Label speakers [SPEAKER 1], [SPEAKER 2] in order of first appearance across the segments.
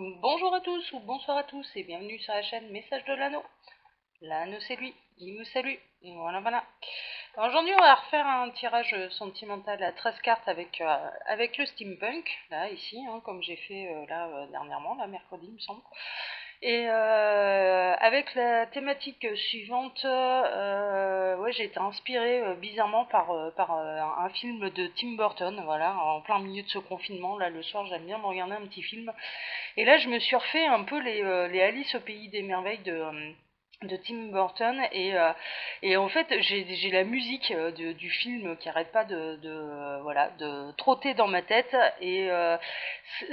[SPEAKER 1] Bonjour à tous ou bonsoir à tous et bienvenue sur la chaîne Message de l'Anneau. L'anneau c'est lui, il nous salue. Voilà, voilà. Aujourd'hui on va refaire un tirage sentimental à 13 cartes avec le steampunk, là ici, hein, comme j'ai fait dernièrement, là mercredi il me semble. Et avec la thématique suivante, ouais, j'ai été inspirée bizarrement par un film de Tim Burton, voilà, en plein milieu de ce confinement, là le soir j'aime bien me regarder un petit film. Et là je me suis refait un peu les Alice au pays des merveilles de Tim Burton et en fait j'ai la musique du film qui arrête pas voilà, de trotter dans ma tête et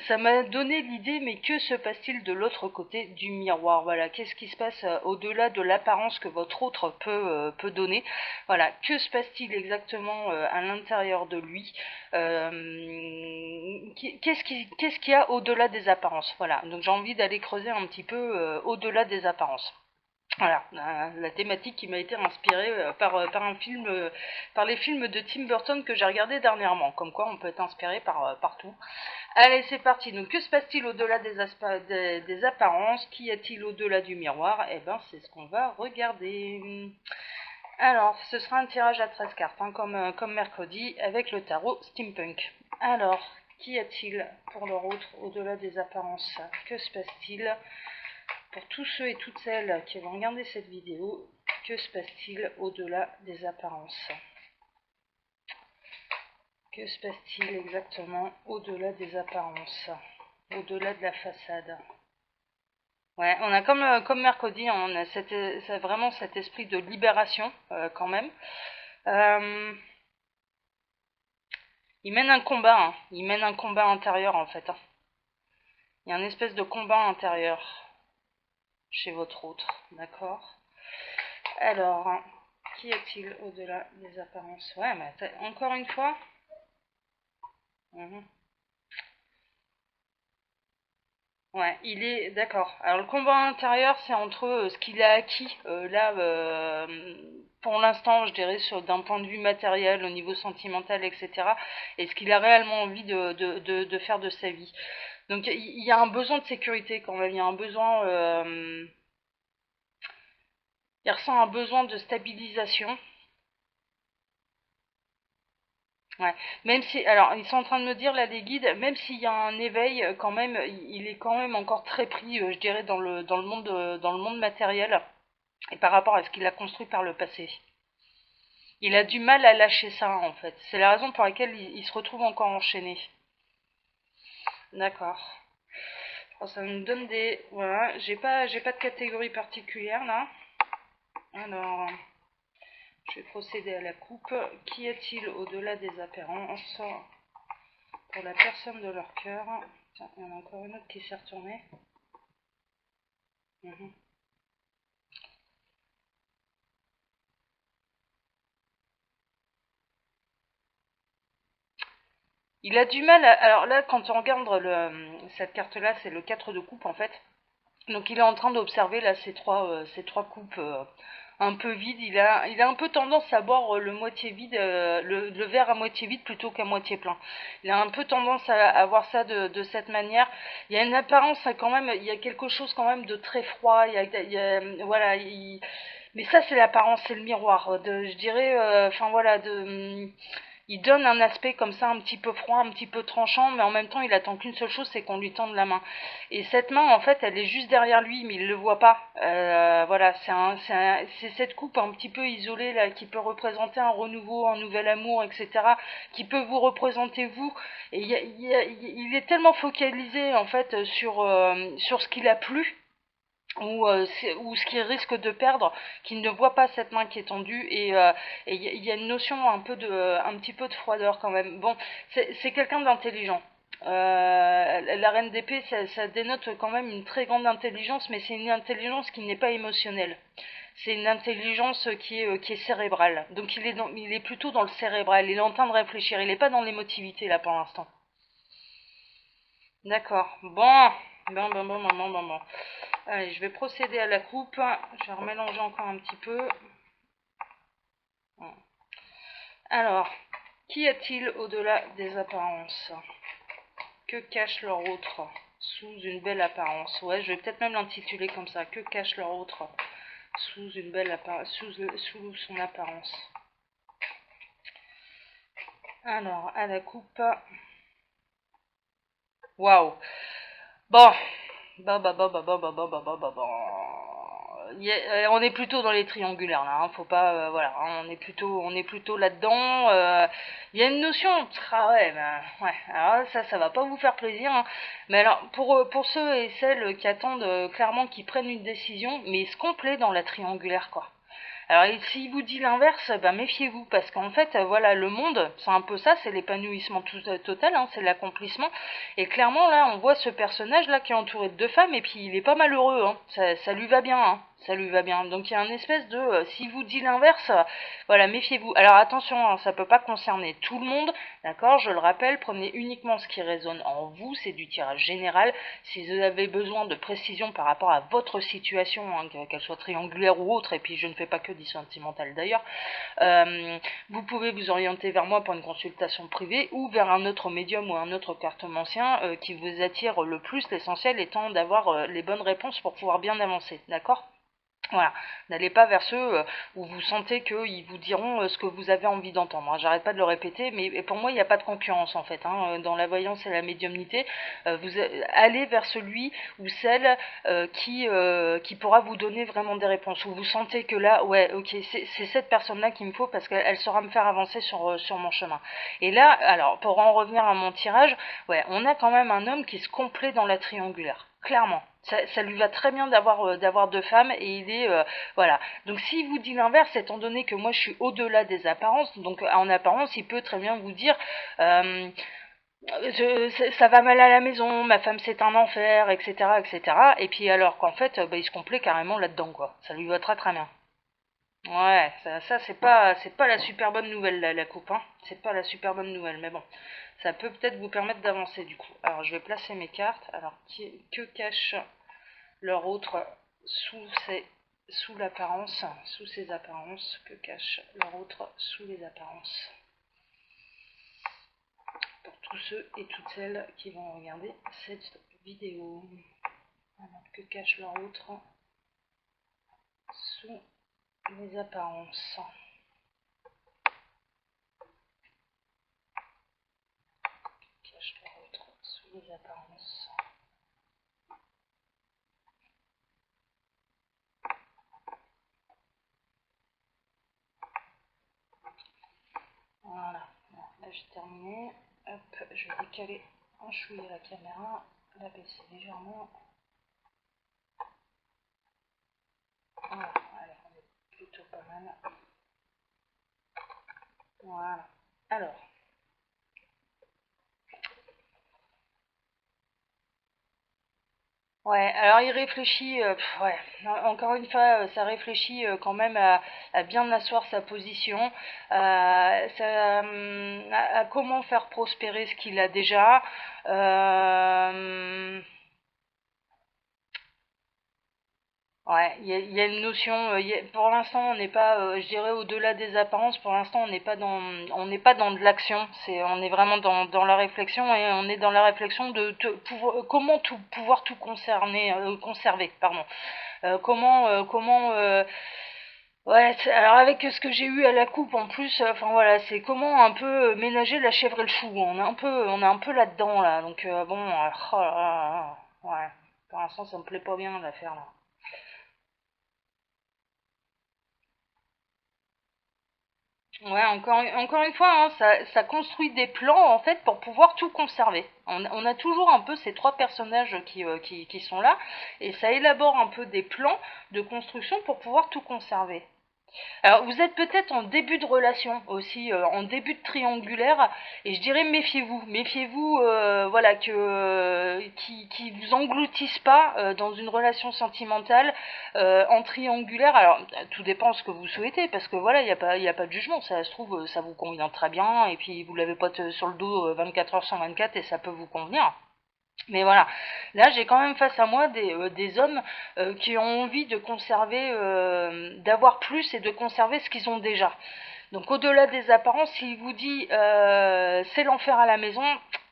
[SPEAKER 1] ça m'a donné l'idée, mais que se passe-t-il de l'autre côté du miroir? Voilà, qu'est-ce qui se passe au-delà de l'apparence que votre autre peut donner? Voilà, que se passe-t-il exactement à l'intérieur de lui? Qu'est-ce qu'il y a au-delà des apparences? Voilà, donc j'ai envie d'aller creuser un petit peu au-delà des apparences. Voilà, la thématique qui m'a été inspirée par un film, par les films de Tim Burton que j'ai regardé dernièrement. Comme quoi, on peut être inspiré par tout. Allez, c'est parti. Donc, que se passe-t-il au-delà des apparences? Qu'y a-t-il au-delà du miroir? Eh ben, c'est ce qu'on va regarder. Alors, ce sera un tirage à 13 cartes, hein, comme mercredi, avec le tarot steampunk. Alors, qu'y a-t-il pour leur autre au-delà des apparences? Que se passe-t-il? Pour tous ceux et toutes celles qui vont regarder cette vidéo, que se passe-t-il au-delà des apparences? Que se passe-t-il exactement au-delà des apparences? Au-delà de la façade? Ouais, on a comme mercredi, hein, on a vraiment cet esprit de libération quand même. Il mène un combat, hein. Il mène un combat intérieur en fait, hein. Il y a une espèce de combat intérieur chez votre autre, d'accord? Alors, qu'y a-t-il au-delà des apparences? Ouais, mais encore une fois. Ouais, il est d'accord. Alors le combat intérieur, c'est entre ce qu'il a acquis pour l'instant, je dirais, d'un point de vue matériel, au niveau sentimental, etc., et ce qu'il a réellement envie de faire de sa vie. Donc il y a un besoin de sécurité quand même, il y a un besoin, il ressent un besoin de stabilisation. Ouais, même si, alors ils sont en train de me dire là les guides, même s'il y a un éveil, quand même, il est quand même encore très pris, je dirais, dans le monde matériel, et par rapport à ce qu'il a construit par le passé. Il a du mal à lâcher ça en fait. C'est la raison pour laquelle il se retrouve encore enchaîné. D'accord. Alors, ça me donne des, voilà, j'ai pas de catégorie particulière là. Alors, je vais procéder à la coupe. Qu'y a-t-il au-delà des apparences pour la personne de leur cœur? Tiens, il y en a encore une autre qui s'est retournée. Il a du mal alors là, quand on regarde cette carte-là, c'est le 4 de coupe en fait. Donc il est en train d'observer là ces trois coupes un peu vides. Il a un peu tendance à boire le moitié vide, le verre à moitié vide plutôt qu'à moitié plein. Il a un peu tendance à voir ça de cette manière. Il y a une apparence quand même, il y a quelque chose quand même de très froid. Voilà, mais ça c'est l'apparence, c'est le miroir. Je dirais, enfin voilà, il donne un aspect comme ça un petit peu froid, un petit peu tranchant, mais en même temps il attend qu'une seule chose, c'est qu'on lui tende la main. Et cette main en fait elle est juste derrière lui, mais il le voit pas. Voilà, c'est cette coupe un petit peu isolée là qui peut représenter un renouveau, un nouvel amour, etc. Qui peut vous représenter vous. Et il est tellement focalisé en fait sur ce qu'il a plu ou ce qu'il risque de perdre, qu'il ne voit pas cette main qui est tendue et il y a une notion un petit peu de froideur quand même. Bon, c'est quelqu'un d'intelligent. La reine d'épée, ça dénote quand même une très grande intelligence, mais c'est une intelligence qui n'est pas émotionnelle. C'est une intelligence qui est cérébrale. Donc il est plutôt dans le cérébral, il est en train de réfléchir, il n'est pas dans l'émotivité là pour l'instant. D'accord, bon. Allez, je vais procéder à la coupe. Je vais remélanger encore un petit peu. Alors, qu'y a-t-il au-delà des apparences? Que cache leur autre sous une belle apparence. Ouais, je vais peut-être même l'intituler comme ça. Que cache leur autre sous une belle apparence, sous son apparence. Alors, à la coupe. Waouh. Bon. Bah. On est plutôt dans les triangulaires là, hein, faut pas, voilà, hein, on est plutôt là-dedans. Il y a une notion, ouais, ouais. Alors ça va pas vous faire plaisir, hein, mais alors pour ceux et celles qui attendent clairement qu'ils prennent une décision, mais se complet dans la triangulaire quoi. Alors s'il vous dit l'inverse, bah méfiez-vous, parce qu'en fait, voilà, le monde, c'est un peu ça, c'est l'épanouissement total, hein, c'est l'accomplissement. Et clairement, là, on voit ce personnage-là qui est entouré de deux femmes, et puis il est pas malheureux, hein, ça lui va bien, hein, ça lui va bien. Donc il y a un espèce de, s'il vous dit l'inverse, voilà, méfiez-vous. Alors attention, hein, ça peut pas concerner tout le monde, d'accord, je le rappelle, prenez uniquement ce qui résonne en vous, c'est du tirage général. Si vous avez besoin de précision par rapport à votre situation, hein, qu'elle soit triangulaire ou autre, et puis je ne fais pas que du sentimental d'ailleurs, vous pouvez vous orienter vers moi pour une consultation privée ou vers un autre médium ou un autre cartomancien qui vous attire le plus, l'essentiel étant d'avoir les bonnes réponses pour pouvoir bien avancer, d'accord ? Voilà, n'allez pas vers ceux où vous sentez qu'ils vous diront ce que vous avez envie d'entendre. J'arrête pas de le répéter, mais pour moi, il n'y a pas de concurrence en fait. Dans la voyance et la médiumnité, allez vers celui ou celle qui pourra vous donner vraiment des réponses. Où vous sentez que là, ouais, ok, c'est cette personne-là qu'il me faut parce qu'elle saura me faire avancer sur mon chemin. Et là, alors, pour en revenir à mon tirage, ouais, on a quand même un homme qui se complaît dans la triangulaire. Clairement, ça lui va très bien d'avoir deux femmes et il est voilà. Donc s'il vous dit l'inverse, étant donné que moi je suis au-delà des apparences, donc en apparence il peut très bien vous dire ça va mal à la maison, ma femme c'est un enfer, etc., etc. Et puis alors qu'en fait il se complaît carrément là-dedans quoi. Ça lui va très très bien. Ouais, ça c'est pas la super bonne nouvelle la coupe, hein. C'est pas la super bonne nouvelle, mais bon, ça peut peut-être vous permettre d'avancer du coup. Alors je vais placer mes cartes. Alors que cache leur autre sous l'apparence, sous ces apparences, que cache leur autre sous les apparences. Pour tous ceux et toutes celles qui vont regarder cette vidéo. Alors que cache leur autre sous les apparences. Cache leur autre sous les apparences. Voilà, là j'ai terminé. Hop, je vais décaler un chouïa la caméra, la baisser légèrement. Voilà, allez, on est plutôt pas mal. Voilà. Alors. Ouais, alors il réfléchit, ouais, encore une fois, ça réfléchit quand même à bien asseoir sa position, à comment faire prospérer ce qu'il a déjà. Ouais, il y a une notion. Pour l'instant, on n'est pas, je dirais, au-delà des apparences. Pour l'instant, on n'est pas dans de l'action. On est vraiment dans la réflexion et on est dans la réflexion de comment pouvoir tout conserver, pardon. Ouais, alors avec ce que j'ai eu à la coupe en plus, enfin voilà, c'est comment un peu ménager la chèvre et le chou. On est un peu là-dedans là. Donc bon, oh là là, ouais. Pour l'instant, ça me plaît pas bien l'affaire là. Ouais, encore une fois, hein, ça construit des plans en fait pour pouvoir tout conserver. On a toujours un peu ces trois personnages qui sont là et ça élabore un peu des plans de construction pour pouvoir tout conserver. Alors, vous êtes peut-être en début de relation aussi, en début de triangulaire, et je dirais méfiez-vous, voilà, qui vous engloutissent pas dans une relation sentimentale en triangulaire. Alors, tout dépend de ce que vous souhaitez, parce que voilà, il y a pas de jugement. Ça se trouve, ça vous convient très bien, et puis vous l'avez pas sur le dos 24 heures sur 24, et ça peut vous convenir. Mais voilà, là j'ai quand même face à moi des hommes qui ont envie de conserver, d'avoir plus et de conserver ce qu'ils ont déjà. Donc au-delà des apparences, s'il vous dit c'est l'enfer à la maison,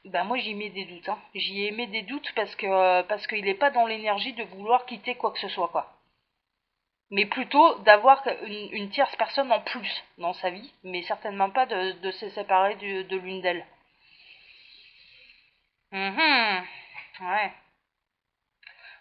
[SPEAKER 1] ben moi j'y mets des doutes. Hein. J'y ai mis des doutes parce qu'il n'est pas dans l'énergie de vouloir quitter quoi que ce soit, quoi. Mais plutôt d'avoir une tierce personne en plus dans sa vie, mais certainement pas de se séparer de l'une d'elles. Mhm. Ouais.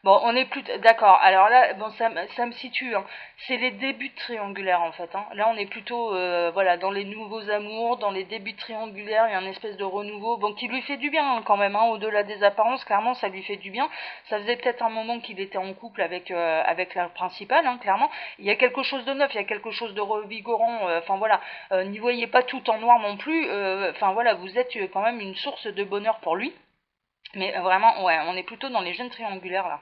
[SPEAKER 1] Bon, on est plus d'accord. Alors là, bon, ça me situe. Hein. C'est les débuts de triangulaire en fait. Hein. Là, on est plutôt, voilà, dans les nouveaux amours, dans les débuts de triangulaire. Il y a une espèce de renouveau, bon, qui lui fait du bien hein, quand même. Hein, au-delà des apparences, clairement, ça lui fait du bien. Ça faisait peut-être un moment qu'il était en couple avec la principale, hein, clairement. Il y a quelque chose de neuf, il y a quelque chose de revigorant. Enfin voilà, n'y voyez pas tout en noir non plus. Enfin voilà, vous êtes quand même une source de bonheur pour lui. Mais vraiment, ouais, on est plutôt dans les jeunes triangulaires là.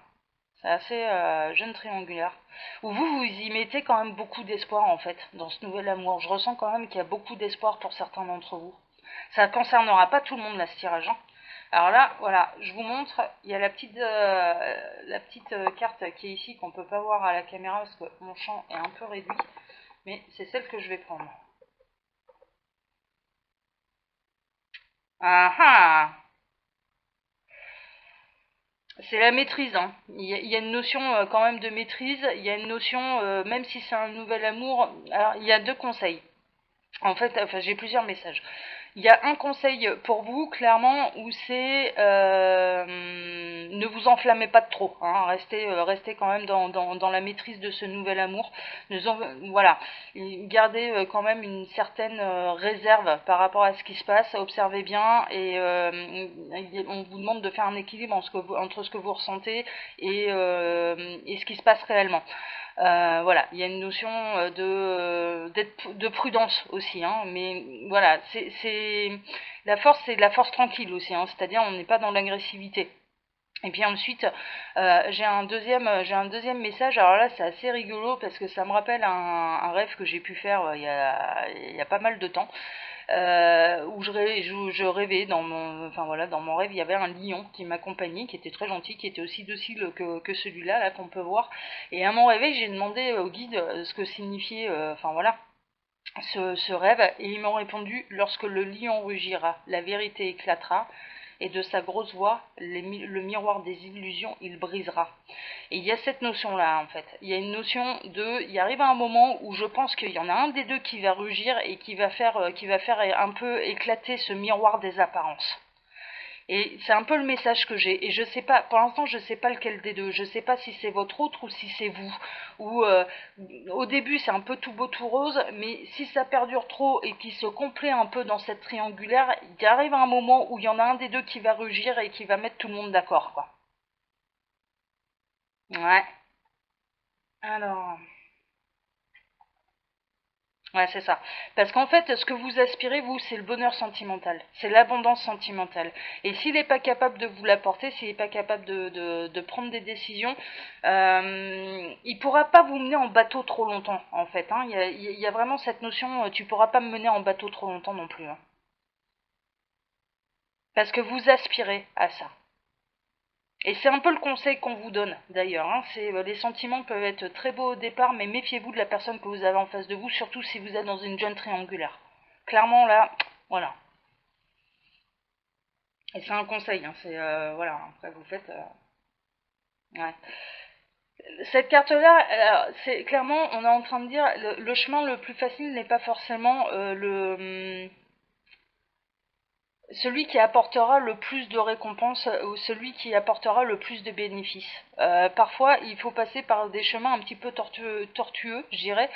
[SPEAKER 1] C'est assez jeune triangulaire. Où vous y mettez quand même beaucoup d'espoir en fait, dans ce nouvel amour. Je ressens quand même qu'il y a beaucoup d'espoir pour certains d'entre vous. Ça ne concernera pas tout le monde là, ce tirage. Hein. Alors là, voilà, je vous montre, il y a la petite carte qui est ici, qu'on ne peut pas voir à la caméra parce que mon champ est un peu réduit. Mais c'est celle que je vais prendre. Ah ah! C'est la maîtrise, hein. Il y a une notion quand même de maîtrise, il y a une notion, même si c'est un nouvel amour, alors il y a deux conseils. En fait, enfin j'ai plusieurs messages. Il y a un conseil pour vous, clairement, où c'est ne vous enflammez pas de trop. Hein, restez quand même dans la maîtrise de ce nouvel amour. Voilà, gardez quand même une certaine réserve par rapport à ce qui se passe. Observez bien et on vous demande de faire un équilibre entre ce que vous ressentez et ce qui se passe réellement. Voilà, il y a une notion de prudence aussi, hein, mais voilà, la force, c'est de la force tranquille aussi, hein, c'est-à-dire on n'est pas dans l'agressivité. Et puis ensuite, j'ai un deuxième message. Alors là, c'est assez rigolo parce que ça me rappelle un rêve que j'ai pu faire il y a pas mal de temps. Où je rêvais enfin voilà, dans mon rêve, il y avait un lion qui m'accompagnait, qui était très gentil, qui était aussi docile que celui-là, là qu'on peut voir. Et à mon réveil, j'ai demandé au guide ce que signifiait, enfin voilà, ce rêve, et ils m'ont répondu: lorsque le lion rugira, la vérité éclatera, et de sa grosse voix, le miroir des illusions, il brisera. Et il y a cette notion-là, en fait. Il y a une notion il arrive un moment où je pense qu'il y en a un des deux qui va rugir et qui va faire un peu éclater ce miroir des apparences. Et c'est un peu le message que j'ai. Et je sais pas, pour l'instant, je sais pas lequel des deux. Je sais pas si c'est votre autre ou si c'est vous. Ou au début, c'est un peu tout beau tout rose, mais si ça perdure trop et qu'il se complaît un peu dans cette triangulaire, il arrive un moment où il y en a un des deux qui va rugir et qui va mettre tout le monde d'accord, quoi. Ouais. Alors. Ouais, c'est ça. Parce qu'en fait, ce que vous aspirez, vous, c'est le bonheur sentimental. C'est l'abondance sentimentale. Et s'il n'est pas capable de vous l'apporter, s'il n'est pas capable de prendre des décisions, il ne pourra pas vous mener en bateau trop longtemps, en fait. Hein. Il y a vraiment cette notion, tu ne pourras pas me mener en bateau trop longtemps non plus. Hein. Parce que vous aspirez à ça. Et c'est un peu le conseil qu'on vous donne d'ailleurs. Hein. Les sentiments peuvent être très beaux au départ, mais méfiez-vous de la personne que vous avez en face de vous, surtout si vous êtes dans une jeune triangulaire. Clairement là, voilà. Et c'est un conseil, hein. C'est voilà. Après vous faites. Ouais. Cette carte-là, c'est clairement, on est en train de dire, le chemin le plus facile n'est pas forcément celui qui apportera le plus de récompenses ou celui qui apportera le plus de bénéfices. Parfois, il faut passer par des chemins un petit peu tortueux, je dirais,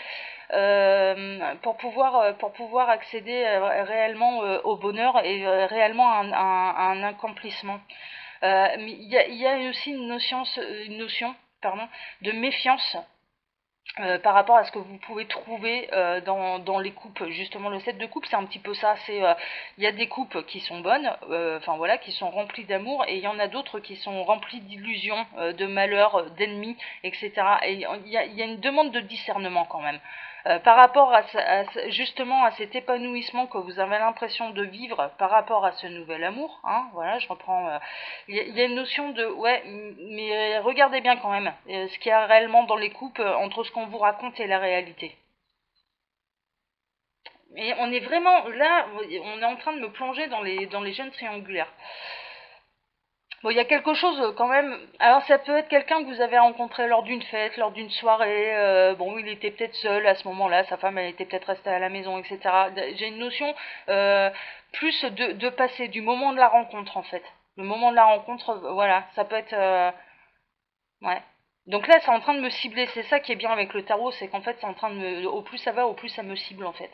[SPEAKER 1] pour pouvoir accéder réellement au bonheur et réellement à un accomplissement. Mais il y a aussi une notion pardon, de méfiance par rapport à ce que vous pouvez trouver dans les coupes. Justement, le set de coupes, c'est un petit peu ça. Il y a des coupes qui sont bonnes, enfin voilà, qui sont remplies d'amour, et il y en a d'autres qui sont remplies d'illusions, de malheurs, d'ennemis, etc. Et il y a une demande de discernement quand même. Par rapport justement à cet épanouissement que vous avez l'impression de vivre par rapport à ce nouvel amour, hein, voilà, je reprends. Il y a une notion de ouais, mais regardez bien quand même ce qu'il y a réellement dans les coupes entre ce qu'on vous raconte et la réalité. Et on est vraiment là, on est en train de me plonger dans les gènes triangulaires. Bon, il y a quelque chose quand même. Alors, ça peut être quelqu'un que vous avez rencontré lors d'une fête, lors d'une soirée. Bon, il était peut-être seul à ce moment-là, sa femme elle était peut-être restée à la maison, etc. J'ai une notion euh, plus de passer, du moment de la rencontre en fait. Le moment de la rencontre, voilà, ça peut être. Ouais. Donc là, c'est en train de me cibler. C'est ça qui est bien avec le tarot, c'est qu'en fait, c'est en train de me. Au plus ça va, au plus ça me cible en fait.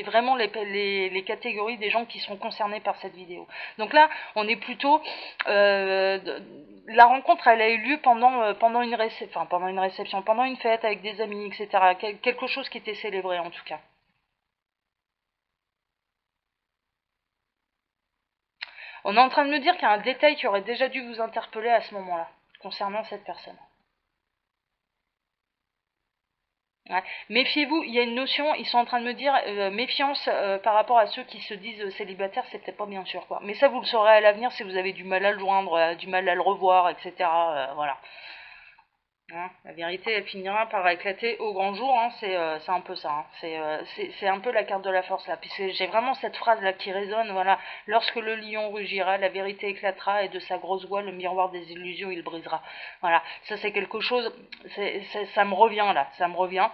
[SPEAKER 1] Vraiment les catégories des gens qui sont concernés par cette vidéo. Donc là, on est plutôt. La rencontre, elle a eu lieu pendant une réception, enfin pendant une réception, pendant une fête avec des amis, etc. Quelque chose qui était célébré en tout cas. On est en train de me dire qu'il y a un détail qui aurait déjà dû vous interpeller à ce moment-là, concernant cette personne. Ouais. Méfiez-vous, il y a une notion, ils sont en train de me dire méfiance par rapport à ceux qui se disent célibataires, c'est peut-être pas bien sûr quoi. Mais ça vous le saurez à l'avenir si vous avez du mal à le joindre, du mal à le revoir, etc. Voilà. Hein, la vérité elle finira par éclater au grand jour, hein, c'est un peu ça. Hein. C'est un peu la carte de la force là. Puis j'ai vraiment cette phrase là qui résonne, voilà. Lorsque le lion rugira, la vérité éclatera et de sa grosse voix le miroir des illusions il brisera. Voilà, ça c'est quelque chose, ça me revient là, ça me revient.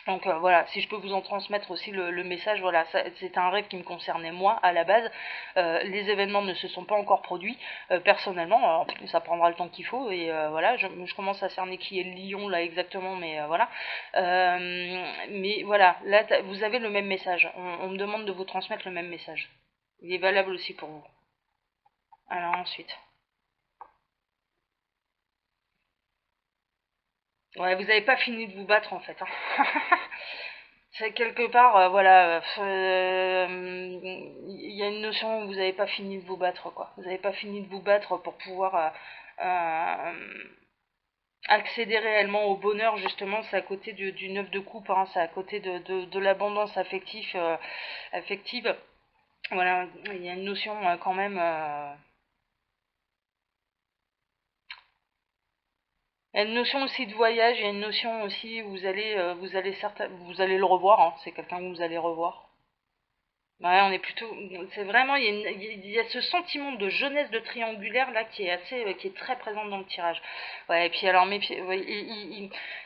[SPEAKER 1] Donc voilà, si je peux vous en transmettre aussi le message, voilà, c'est un rêve qui me concernait moi à la base. Les événements ne se sont pas encore produits personnellement, alors ça prendra le temps qu'il faut et voilà, je commence à cerner qui est le lion là exactement, mais voilà. Mais voilà, là vous avez le même message. On me demande de vous transmettre le même message. Il est valable aussi pour vous. Alors ensuite. Ouais, vous n'avez pas fini de vous battre en fait. Hein. C'est quelque part, voilà, il y a une notion où vous n'avez pas fini de vous battre, quoi. Vous n'avez pas fini de vous battre pour pouvoir accéder réellement au bonheur, justement. C'est à côté du neuf de coupe, hein, c'est à côté de l'abondance affective. Voilà, il y a une notion quand même. Il y a une notion aussi de voyage, il y a une notion aussi où vous allez le revoir, hein, c'est quelqu'un que vous allez revoir. Ouais, on est plutôt. C'est vraiment. Il y a ce sentiment de jeunesse de triangulaire là qui est qui est très présent dans le tirage. Ouais, et puis alors, ouais,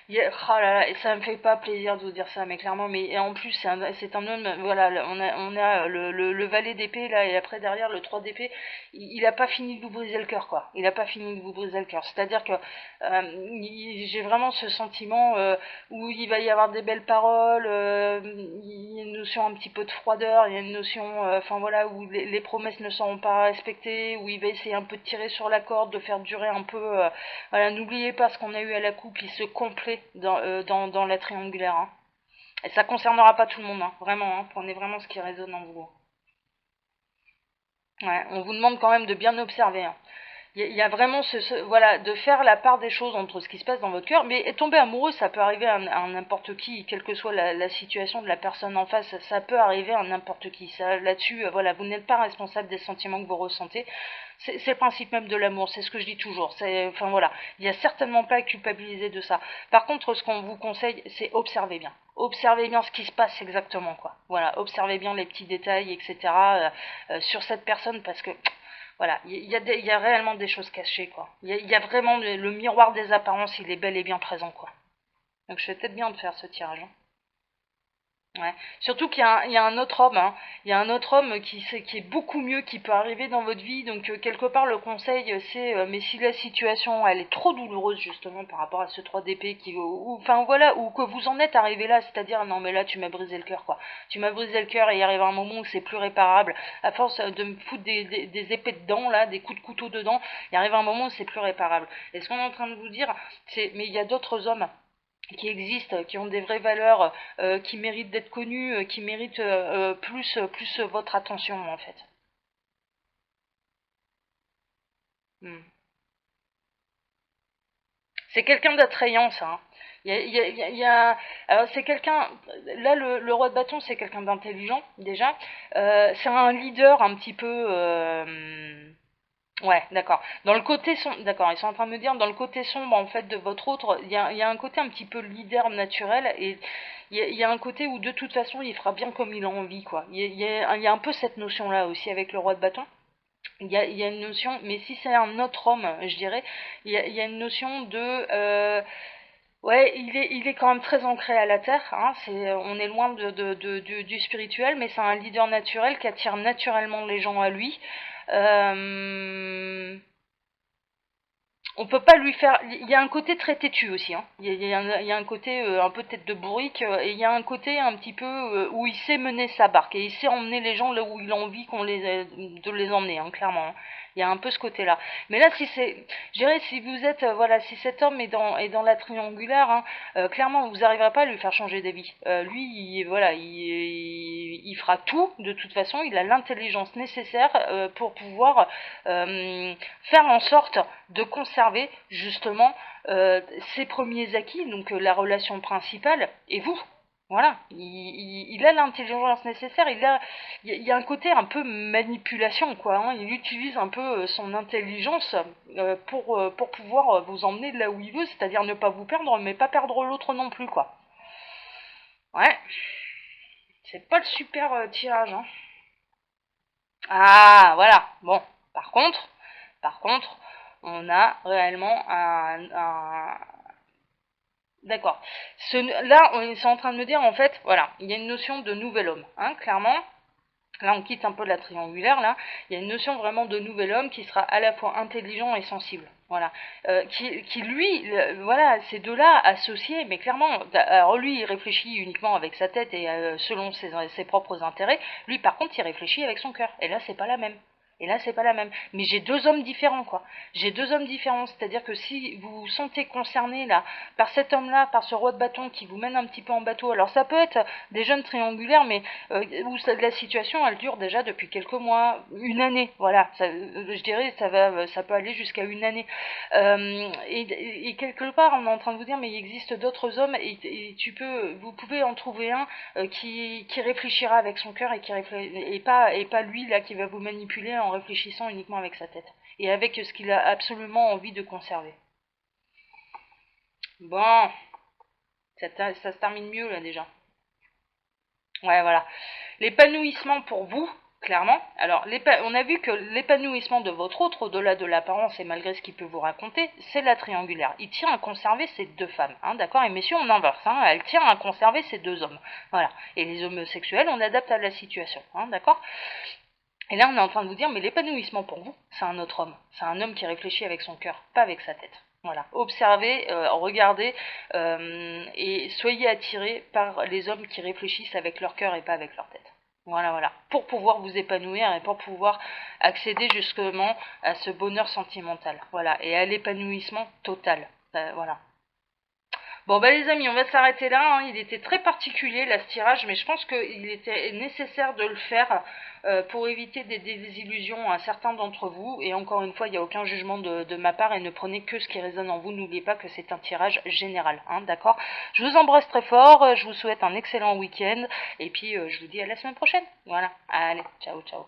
[SPEAKER 1] oh là là, et ça me fait pas plaisir de vous dire ça, mais clairement, mais et en plus, c'est un homme. Voilà, on a le valet d'épée là, et après derrière le 3 d'épée, il a pas fini de vous briser le cœur, quoi. Il a pas fini de vous briser le cœur. C'est-à-dire que j'ai vraiment ce sentiment. Où il va y avoir des belles paroles, il y a une notion un petit peu de froideur, il y a une notion, enfin voilà, où les promesses ne seront pas respectées, où il va essayer un peu de tirer sur la corde, de faire durer un peu. Voilà, n'oubliez pas ce qu'on a eu à la coupe, il se complaît dans la triangulaire. Hein. Et ça concernera pas tout le monde, hein, vraiment, hein, prenez vraiment ce qui résonne en vous. Ouais, on vous demande quand même de bien observer. Hein. Il y a vraiment voilà, de faire la part des choses entre ce qui se passe dans votre cœur. Mais tomber amoureux, ça peut arriver à n'importe qui, quelle que soit la situation de la personne en face, ça peut arriver à n'importe qui. Là-dessus, voilà, vous n'êtes pas responsable des sentiments que vous ressentez. C'est le principe même de l'amour, c'est ce que je dis toujours. Enfin voilà, il n'y a certainement pas à culpabiliser de ça. Par contre, ce qu'on vous conseille, c'est observer bien. Observez bien ce qui se passe exactement, quoi. Voilà, observez bien les petits détails, etc. Sur cette personne, parce que voilà, il y a réellement des choses cachées, quoi. Il y a vraiment le miroir des apparences, il est bel et bien présent, quoi. Donc je fais peut-être bien de faire ce tirage. Hein. Ouais. Surtout il y a un autre homme, hein. Il y a un autre homme qui est beaucoup mieux, qui peut arriver dans votre vie. Donc quelque part le conseil c'est, mais si la situation elle est trop douloureuse justement par rapport à ce 3 d'épée enfin voilà, ou que vous en êtes arrivé là, c'est-à-dire non mais là tu m'as brisé le cœur quoi. Tu m'as brisé le cœur et il arrive un moment où c'est plus réparable. À force de me foutre des épées dedans là, des coups de couteau dedans, il arrive un moment où c'est plus réparable. Et ce qu'on est en train de vous dire, c'est mais il y a d'autres hommes qui existent, qui ont des vraies valeurs, qui méritent d'être connus, qui méritent plus votre attention en fait. Hmm. C'est quelqu'un d'attrayant ça. Hein. Alors c'est quelqu'un, là le roi de bâton c'est quelqu'un d'intelligent déjà. C'est un leader un petit peu. Ouais, d'accord. Dans le côté sombre, d'accord, ils sont en train de me dire, dans le côté sombre, en fait, de votre autre, il y a un côté un petit peu leader naturel, et il y a un côté où, de toute façon, il fera bien comme il a envie, quoi. Il y a un peu cette notion-là aussi avec le roi de bâton. Il y a une notion, mais si c'est un autre homme, je dirais, il y a une notion de... ouais, il est quand même très ancré à la terre, hein, on est loin du spirituel, mais c'est un leader naturel qui attire naturellement les gens à lui. Euh, on peut pas lui faire. Il y a un côté très têtu aussi. Hein. Il y a un côté un peu tête de bourrique et il y a un côté un petit peu où il sait mener sa barque et il sait emmener les gens là où il a envie de les emmener, hein, clairement. Hein. Il y a un peu ce côté-là. Mais là, si c'est, je dirais, si vous êtes, voilà, si cet homme est dans la triangulaire, hein, clairement, vous n'arriverez pas à lui faire changer d'avis. Lui, voilà, il fera tout. De toute façon, il a l'intelligence nécessaire pour pouvoir faire en sorte de conserver justement ses premiers acquis, donc la relation principale, et vous. Voilà, il a l'intelligence nécessaire, il y a un côté un peu manipulation, quoi. Hein. Il utilise un peu son intelligence pour pouvoir vous emmener là où il veut, c'est-à-dire ne pas vous perdre, mais pas perdre l'autre non plus, quoi. Ouais, c'est pas le super tirage, hein. Ah, voilà. Bon, par contre, par contre, on a réellement D'accord. Là, on est en train de me dire, en fait, voilà, il y a une notion de nouvel homme, hein, clairement. Là, on quitte un peu la triangulaire, là. Il y a une notion vraiment de nouvel homme qui sera à la fois intelligent et sensible. Voilà. Qui lui, voilà, ces deux-là associés, mais clairement, alors lui, il réfléchit uniquement avec sa tête et selon ses propres intérêts. Lui, par contre, il réfléchit avec son cœur. Et là, c'est pas la même. Et là, c'est pas la même. Mais j'ai deux hommes différents, quoi. J'ai deux hommes différents. C'est-à-dire que si vous vous sentez concerné, là, par cet homme-là, par ce roi de bâton qui vous mène un petit peu en bateau, alors ça peut être des jeunes triangulaires, mais où la situation, elle dure déjà depuis quelques mois, une année, voilà. Ça, je dirais, ça peut aller jusqu'à une année. Et quelque part, on est en train de vous dire, mais il existe d'autres hommes, et vous pouvez en trouver un qui réfléchira avec son cœur et pas lui là qui va vous manipuler en réfléchissant uniquement avec sa tête et avec ce qu'il a absolument envie de conserver. Bon, ça se termine mieux là déjà. Ouais, voilà. L'épanouissement pour vous, clairement. Alors, on a vu que l'épanouissement de votre autre, au-delà de l'apparence et malgré ce qu'il peut vous raconter, c'est la triangulaire. Il tient à conserver ces deux femmes, hein, d'accord. Et messieurs, on inverse, hein, elle tient à conserver ces deux hommes. Voilà. Et les homosexuels, on adapte à la situation, hein, d'accord. Et là, on est en train de vous dire, mais l'épanouissement pour vous, c'est un autre homme. C'est un homme qui réfléchit avec son cœur, pas avec sa tête. Voilà. Observez, regardez, et soyez attirés par les hommes qui réfléchissent avec leur cœur et pas avec leur tête. Voilà, voilà. Pour pouvoir vous épanouir et pour pouvoir accéder justement à ce bonheur sentimental. Voilà. Et à l'épanouissement total. Voilà. Bon bah les amis, on va s'arrêter là, hein. Il était très particulier là ce tirage, mais je pense qu'il était nécessaire de le faire pour éviter des désillusions à certains d'entre vous. Et encore une fois, il n'y a aucun jugement de ma part et ne prenez que ce qui résonne en vous. N'oubliez pas que c'est un tirage général, hein, d'accord. Je vous embrasse très fort, je vous souhaite un excellent week-end et puis je vous dis à la semaine prochaine. Voilà, allez, ciao ciao.